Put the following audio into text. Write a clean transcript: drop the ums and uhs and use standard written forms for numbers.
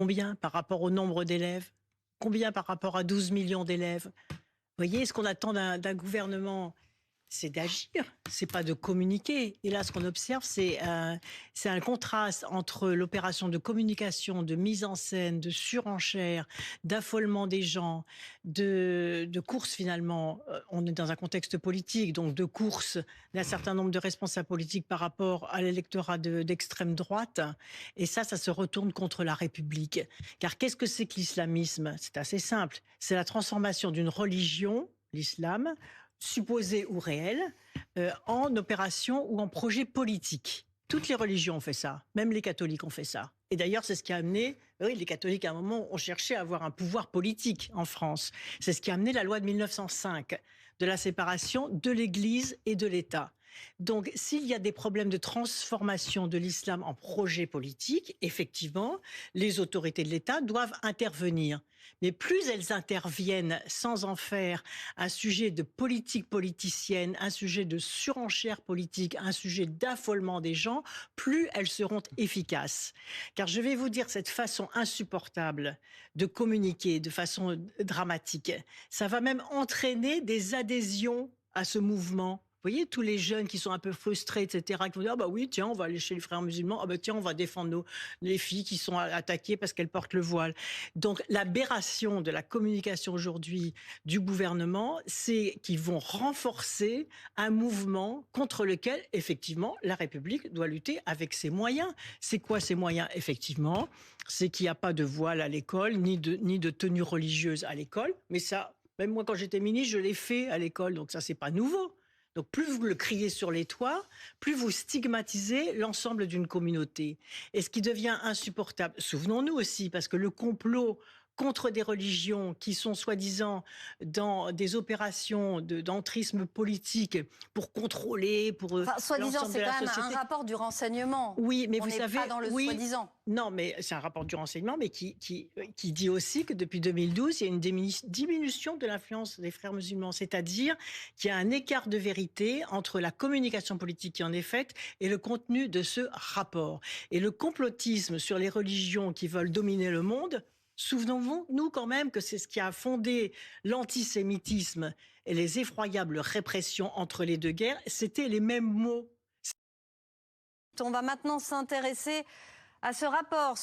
Combien par rapport au nombre d'élèves? Combien par rapport à 12 millions d'élèves? Vous voyez, ce qu'on attend d'un gouvernement, c'est d'agir, c'est pas de communiquer. Et là, ce qu'on observe, c'est un contraste entre l'opération de communication, de mise en scène, de surenchère, d'affolement des gens, de course finalement. On est dans un contexte politique, donc de course d'un certain nombre de responsables politiques par rapport à l'électorat d'extrême droite. Et ça se retourne contre la République. Car qu'est-ce que c'est que l'islamisme? C'est assez simple. C'est la transformation d'une religion, l'islam, supposée ou réelle, en opération ou en projet politique. Toutes les religions ont fait ça, même les catholiques ont fait ça. Et d'ailleurs, c'est ce qui a amené, oui, les catholiques à un moment ont cherché à avoir un pouvoir politique en France. C'est ce qui a amené la loi de 1905 de la séparation de l'Église et de l'État. Donc, s'il y a des problèmes de transformation de l'islam en projet politique, effectivement, les autorités de l'État doivent intervenir. Mais plus elles interviennent sans en faire un sujet de politique politicienne, un sujet de surenchère politique, un sujet d'affolement des gens, plus elles seront efficaces. Car je vais vous dire, cette façon insupportable de communiquer de façon dramatique, ça va même entraîner des adhésions à ce mouvement. Vous voyez, tous les jeunes qui sont un peu frustrés, etc., qui vont dire, ah bah oui, tiens, on va aller chez les frères musulmans, ah bah tiens, on va défendre les filles qui sont attaquées parce qu'elles portent le voile. Donc, l'aberration de la communication aujourd'hui du gouvernement, c'est qu'ils vont renforcer un mouvement contre lequel, effectivement, la République doit lutter avec ses moyens. C'est quoi ces moyens? Effectivement, c'est qu'il n'y a pas de voile à l'école, ni de tenue religieuse à l'école, mais ça, même moi, quand j'étais ministre, je l'ai fait à l'école, donc ça, c'est pas nouveau. Donc plus vous le criez sur les toits, plus vous stigmatisez l'ensemble d'une communauté. Et ce qui devient insupportable, souvenons-nous aussi, parce que le complot contre des religions qui sont soi-disant dans des opérations d'entrisme politique pour contrôler, pour Enfin, soi-disant, l'ensemble de c'est la quand même société. un rapport du renseignement. Oui, mais On vous n'est savez, pas dans le oui, soi-disant. non, mais c'est un rapport du renseignement, mais qui dit aussi que depuis 2012, il y a une diminution de l'influence des frères musulmans, c'est-à-dire qu'il y a un écart de vérité entre la communication politique qui en est faite et le contenu de ce rapport. Et le complotisme sur les religions qui veulent dominer le monde, souvenons-nous, nous quand même, que c'est ce qui a fondé l'antisémitisme et les effroyables répressions entre les deux guerres, c'était les mêmes mots. On va maintenant s'intéresser à ce rapport.